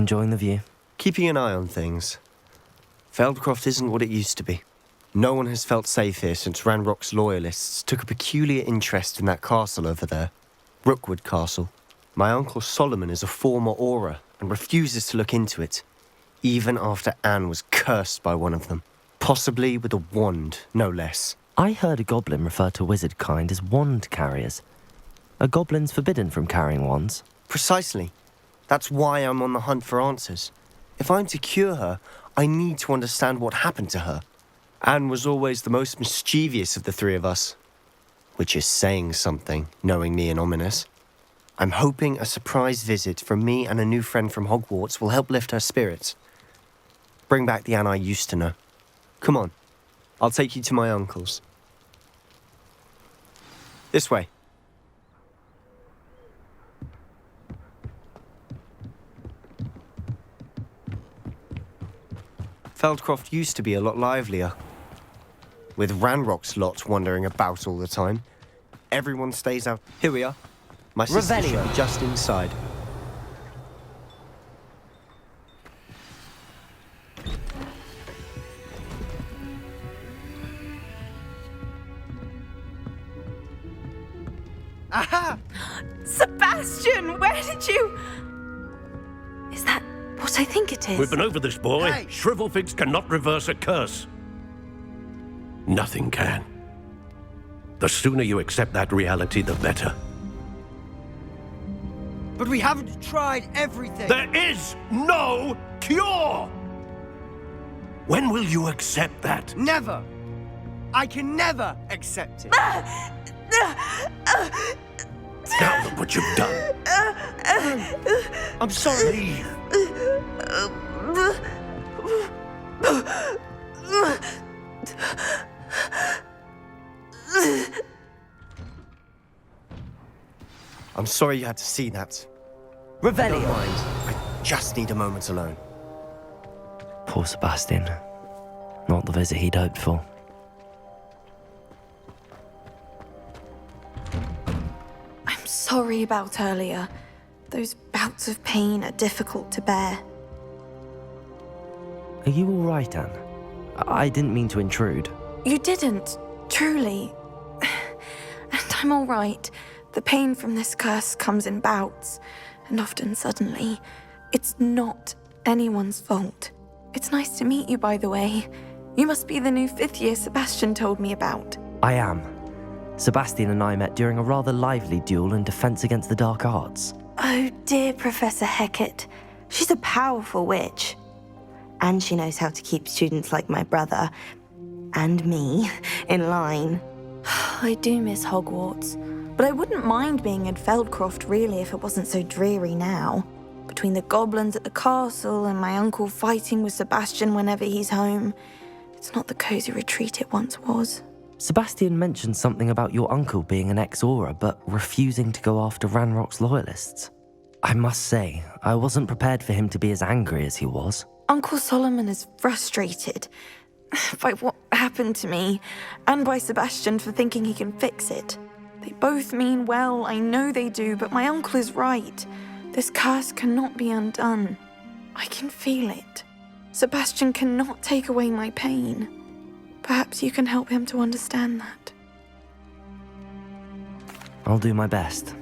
Enjoying the view? Keeping an eye on things. Feldcroft isn't what it used to be. No one has felt safe here since Ranrock's loyalists took a peculiar interest in that castle over there. Rookwood Castle. My uncle Solomon is a former Auror and refuses to look into it, even after Anne was cursed by one of them. Possibly with a wand, no less. I heard a goblin refer to wizard kind as wand carriers. Are goblins forbidden from carrying wands? Precisely. That's why I'm on the hunt for answers. If I'm to cure her, I need to understand what happened to her. Anne was always the most mischievous of the three of us. Which is saying something, knowing me and ominous. I'm hoping a surprise visit from me and a new friend from Hogwarts will help lift her spirits. Bring back the Anne I used to know. Come on, I'll take you to my uncle's. This way. Feldcroft used to be a lot livelier. With Ranrock's lot wandering about all the time. Everyone stays out. Here we are. My sister should be just inside. Aha! Sebastian, where did you... Is that what I think it is? We've been over this, boy. Hey! Shrivelfigs cannot reverse a curse. Nothing can. The sooner you accept that reality, the better. But we haven't tried everything. There is no cure! When will you accept that? Never. I can never accept it. Now look what you've done. I'm sorry. Leave. I'm sorry you had to see that. Don't mind. I just need a moment alone. Poor Sebastian. Not the visit he'd hoped for. I'm sorry about earlier. Those bouts of pain are difficult to bear. Are you all right, Anne? I didn't mean to intrude. You didn't, truly. And I'm all right. The pain from this curse comes in bouts, and often suddenly. It's not anyone's fault. It's nice to meet you, by the way. You must be the new 5th year Sebastian told me about. I am. Sebastian and I met during a rather lively duel in defense against the dark arts. Oh, dear Professor Hecat. She's a powerful witch. And she knows how to keep students like my brother, and me, in line. I do miss Hogwarts, but I wouldn't mind being in Feldcroft, really, if it wasn't so dreary now. Between the goblins at the castle and my uncle fighting with Sebastian whenever he's home, it's not the cozy retreat it once was. Sebastian mentioned something about your uncle being an ex-Auror, but refusing to go after Ranrock's loyalists. I must say, I wasn't prepared for him to be as angry as he was. Uncle Solomon is frustrated by what happened to me, and by Sebastian for thinking he can fix it. They both mean well, I know they do, but my uncle is right. This curse cannot be undone. I can feel it. Sebastian cannot take away my pain. Perhaps you can help him to understand that. I'll do my best.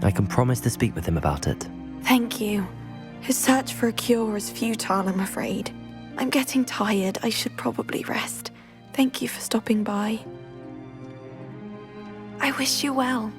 I can promise to speak with him about it. Thank you. His search for a cure is futile, I'm afraid. I'm getting tired. I should probably rest. Thank you for stopping by. I wish you well.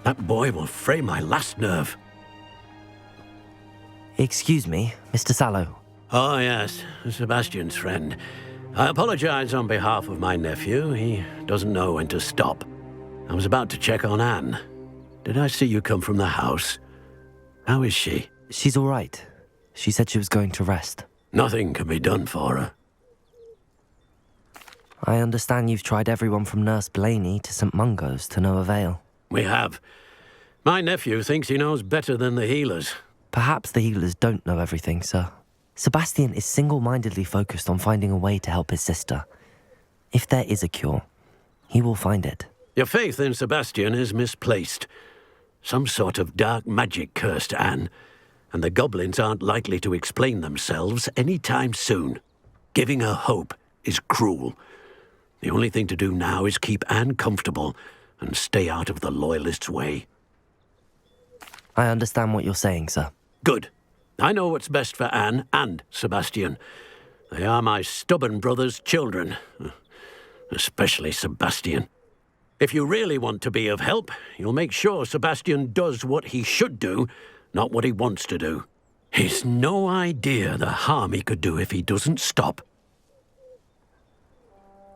That boy will fray my last nerve. Excuse me, Mr. Sallow. Oh, yes, Sebastian's friend. I apologize on behalf of my nephew. He doesn't know when to stop. I was about to check on Anne. Did I see you come from the house? How is she? She's all right. She said she was going to rest. Nothing can be done for her. I understand you've tried everyone from Nurse Blaney to St. Mungo's to no avail. We have. My nephew thinks he knows better than the healers. Perhaps the healers don't know everything, sir. Sebastian is single-mindedly focused on finding a way to help his sister. If there is a cure, he will find it. Your faith in Sebastian is misplaced. Some sort of dark magic cursed Anne, and the goblins aren't likely to explain themselves any time soon. Giving her hope is cruel. The only thing to do now is keep Anne comfortable and stay out of the Loyalists' way. I understand what you're saying, sir. Good. I know what's best for Anne and Sebastian. They are my stubborn brother's children. Especially Sebastian. If you really want to be of help, you'll make sure Sebastian does what he should do, not what he wants to do. He's no idea the harm he could do if he doesn't stop.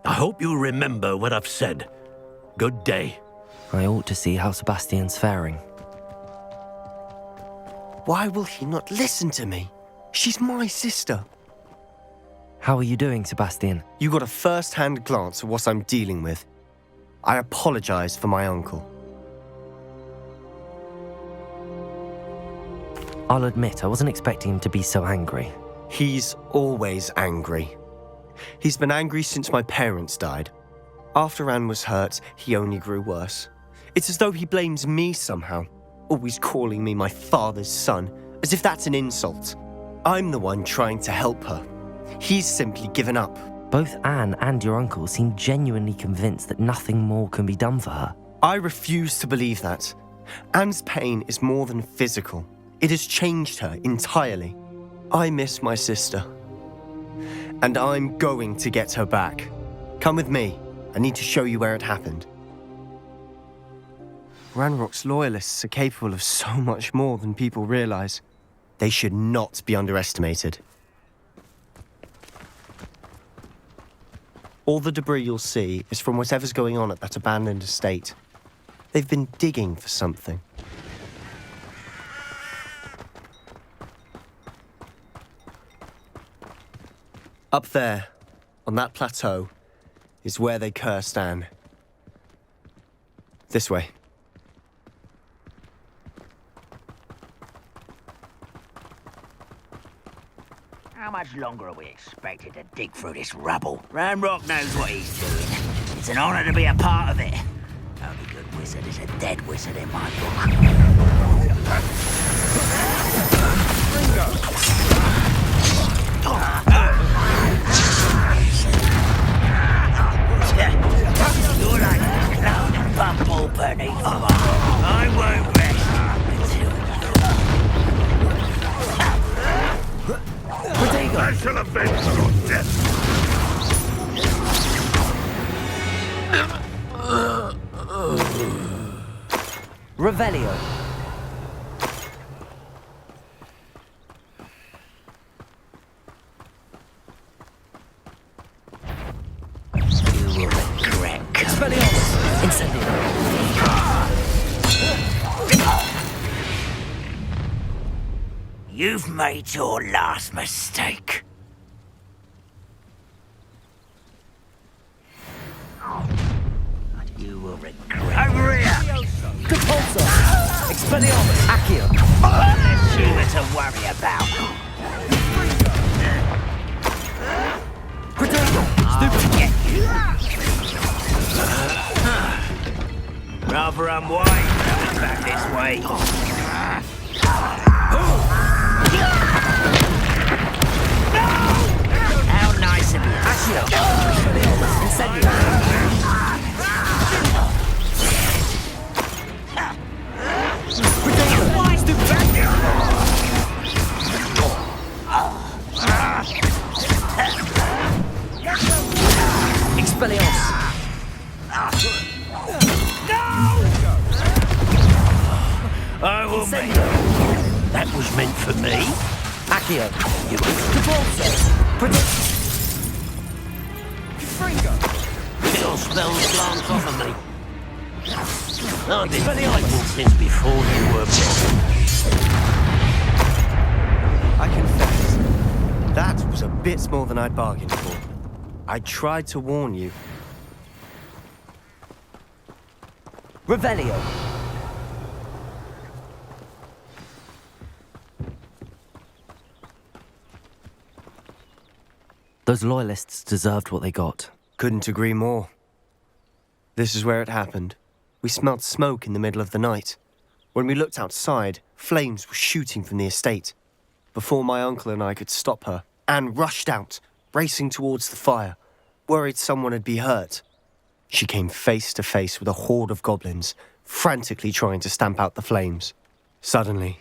I hope you'll remember what I've said. Good day. I ought to see how Sebastian's faring. Why will he not listen to me? She's my sister. How are you doing, Sebastian? You got a first-hand glance at what I'm dealing with. I apologize for my uncle. I'll admit, I wasn't expecting him to be so angry. He's always angry. He's been angry since my parents died. After Anne was hurt, he only grew worse. It's as though he blames me somehow, always calling me my father's son, as if that's an insult. I'm the one trying to help her. He's simply given up. Both Anne and your uncle seem genuinely convinced that nothing more can be done for her. I refuse to believe that. Anne's pain is more than physical. It has changed her entirely. I miss my sister. And I'm going to get her back. Come with me. I need to show you where it happened. Ranrock's Loyalists are capable of so much more than people realize. They should not be underestimated. All the debris you'll see is from whatever's going on at that abandoned estate. They've been digging for something. Up there, on that plateau, is where they cursed Anne. This way. How much longer are we expected to dig through this rubble? Ranrock knows what he's doing. It's an honor to be a part of it. Only good wizard is a dead wizard in my book. You're like a clown bumble beneath the bar. I won't rest until I shall avenge your death. Revelio. you will regret. Expelliarmus. Incendio. You've made your last mistake. But you will regret. Over here! Repulsor. Expelliarmus. Accio. Unless you were to worry about. Predator. I'll get you. Rather unwise coming back this way. How nice of you. Accio. Expelliarmus. Incendio. Expelliarmus. I will make that was meant for me. Accio. You Repulsor. Predator. Your spells glance off of me. I've been fighting since before you were born. I confess, that was a bit more than I'd bargained for. I tried to warn you. Revelio. Those loyalists deserved what they got. Couldn't agree more. This is where it happened. We smelled smoke in the middle of the night. When we looked outside, flames were shooting from the estate. Before my uncle and I could stop her, Anne rushed out, racing towards the fire, worried someone had been hurt. She came face to face with a horde of goblins, frantically trying to stamp out the flames. Suddenly,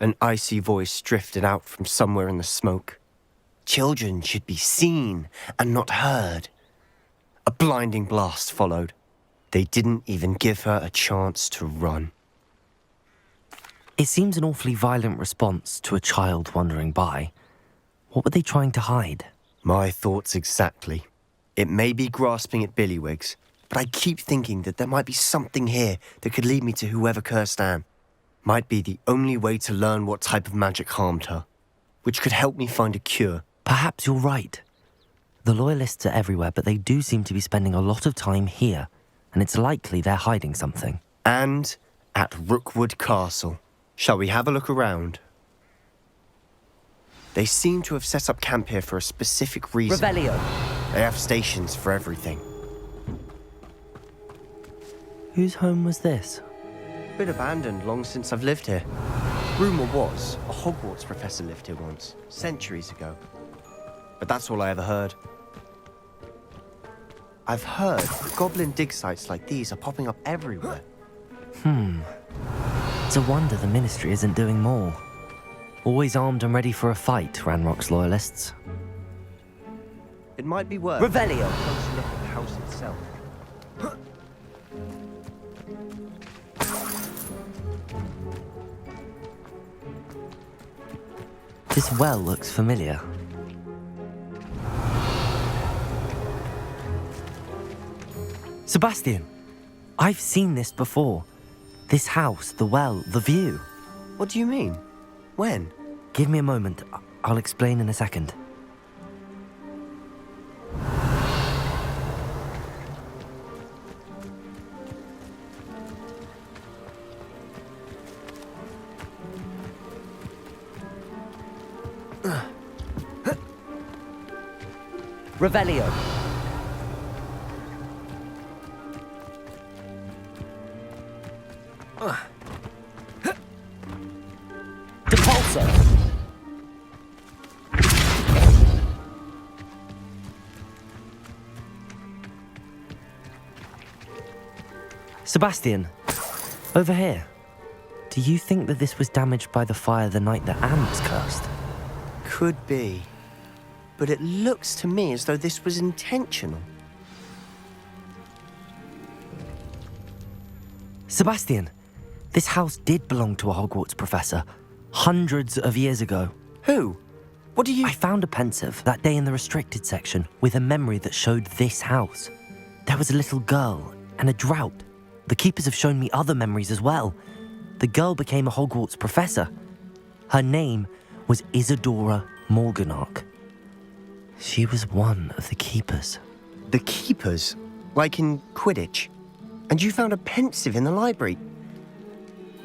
an icy voice drifted out from somewhere in the smoke. Children should be seen and not heard. A blinding blast followed. They didn't even give her a chance to run. It seems an awfully violent response to a child wandering by. What were they trying to hide? My thoughts exactly. It may be grasping at Billywigs, but I keep thinking that there might be something here that could lead me to whoever cursed Anne. Might be the only way to learn what type of magic harmed her, which could help me find a cure. Perhaps you're right. The Loyalists are everywhere, but they do seem to be spending a lot of time here, and it's likely they're hiding something. And at Rookwood Castle. Shall we have a look around? They seem to have set up camp here for a specific reason. Revelio. They have stations for everything. Whose home was this? Been abandoned long since I've lived here. Rumour was, a Hogwarts professor lived here once, centuries ago. But that's all I ever heard. I've heard goblin dig sites like these are popping up everywhere. It's a wonder the Ministry isn't doing more. Always armed and ready for a fight, Ranrock's Loyalists. It might be worth Revelio. a close look at the house itself. This well looks familiar. Sebastian! I've seen this before. This house, the well, the view. What do you mean? When? Give me a moment. I'll explain in a second. Revelio. Depulso. Sebastian, over here. Do you think that this was damaged by the fire the night that Anne was cursed? Could be. But it looks to me as though this was intentional. Sebastian, this house did belong to a Hogwarts professor, hundreds of years ago. Who? What do you... I found a pensive that day in the restricted section with a memory that showed this house. There was a little girl and a drought. The keepers have shown me other memories as well. The girl became a Hogwarts professor. Her name was Isadora Morganach. She was one of the keepers. The keepers? Like in Quidditch? And you found a pensive in the library?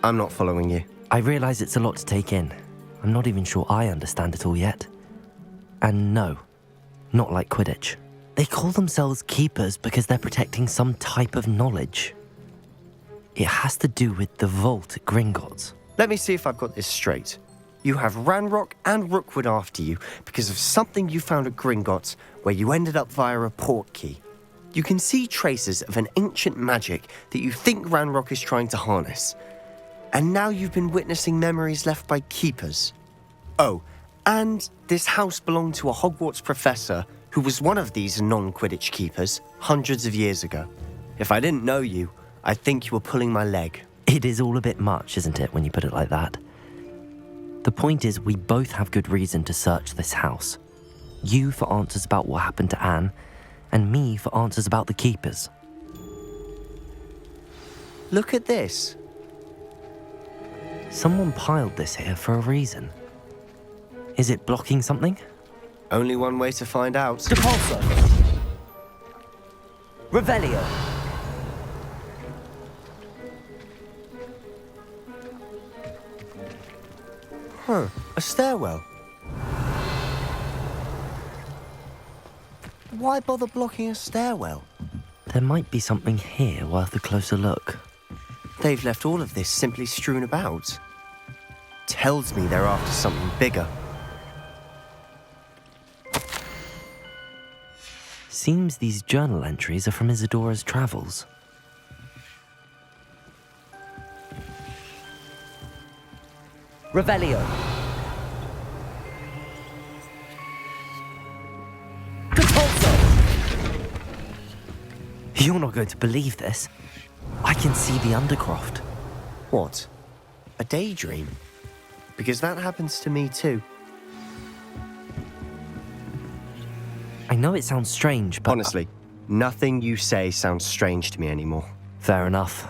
I'm not following you. I realise it's a lot to take in. I'm not even sure I understand it all yet. And no, not like Quidditch. They call themselves keepers because they're protecting some type of knowledge. It has to do with the vault at Gringotts. Let me see if I've got this straight. You have Ranrock and Rookwood after you because of something you found at Gringotts where you ended up via a portkey. You can see traces of an ancient magic that you think Ranrock is trying to harness. And now you've been witnessing memories left by keepers. Oh, and this house belonged to a Hogwarts professor who was one of these non-Quidditch keepers hundreds of years ago. If I didn't know you, I think you were pulling my leg. It is all a bit much, isn't it, when you put it like that? The point is, we both have good reason to search this house. You for answers about what happened to Anne, and me for answers about the keepers. Look at this. Someone piled this here for a reason. Is it blocking something? Only one way to find out. Depulso! Revelio! A stairwell. Why bother blocking a stairwell? There might be something here worth a closer look. They've left all of this simply strewn about. Tells me they're after something bigger. Seems these journal entries are from Isadora's travels. Revelio. You're not going to believe this. I can see the Undercroft. What? A daydream? Because that happens to me too. I know it sounds strange, but... Honestly, nothing you say sounds strange to me anymore. Fair enough.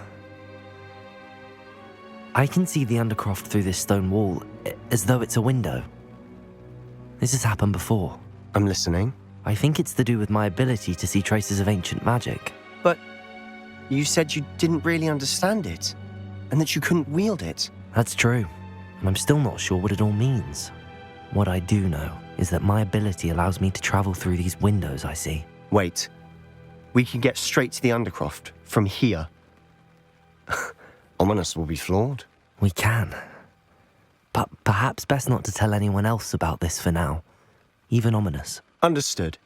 I can see the Undercroft through this stone wall, as though it's a window. This has happened before. I'm listening. I think it's to do with my ability to see traces of ancient magic. But you said you didn't really understand it, and that you couldn't wield it. That's true, and I'm still not sure what it all means. What I do know is that my ability allows me to travel through these windows I see. Wait. We can get straight to the Undercroft from here. Ominous will be flawed. We can. But perhaps best not to tell anyone else about this for now. Even Ominous. Understood.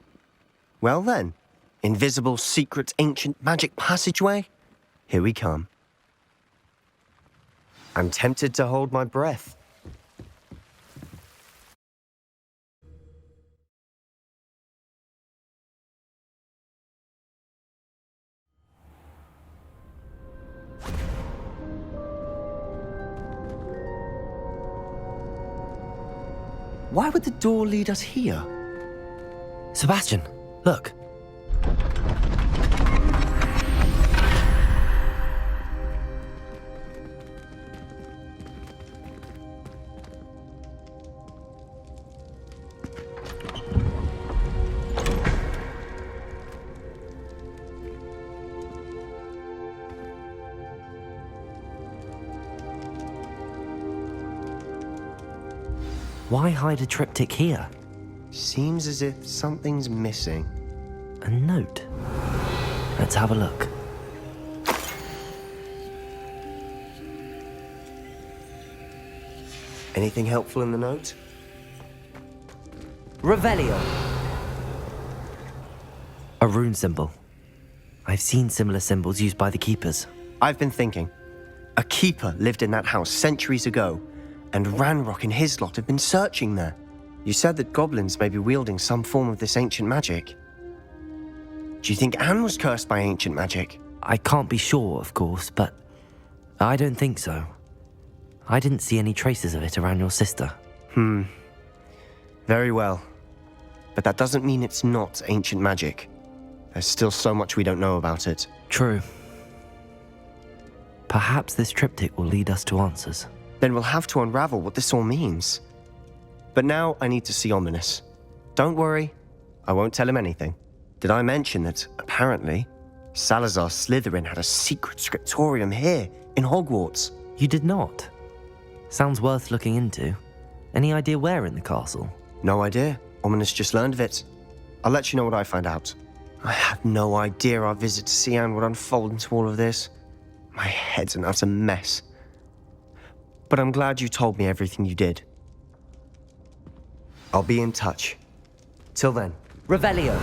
Well then, invisible, secret, ancient magic passageway? Here we come. I'm tempted to hold my breath. Why would the door lead us here? Sebastian, look. Why hide a triptych here? Seems as if something's missing. A note. Let's have a look. Anything helpful in the note? Revelio. A rune symbol. I've seen similar symbols used by the keepers. I've been thinking. A keeper lived in that house centuries ago, and Ranrock and his lot have been searching there. You said that goblins may be wielding some form of this ancient magic. Do you think Anne was cursed by ancient magic? I can't be sure, of course, but I don't think so. I didn't see any traces of it around your sister. Very well. But that doesn't mean it's not ancient magic. There's still so much we don't know about it. True. Perhaps this triptych will lead us to answers. Then we'll have to unravel what this all means. But now I need to see Ominous. Don't worry, I won't tell him anything. Did I mention that, apparently, Salazar Slytherin had a secret scriptorium here, in Hogwarts? You did not? Sounds worth looking into. Any idea where in the castle? No idea. Ominous just learned of it. I'll let you know what I find out. I had no idea our visit to Cian would unfold into all of this. My head's an utter mess. But I'm glad you told me everything you did. I'll be in touch. Till then. Revelio.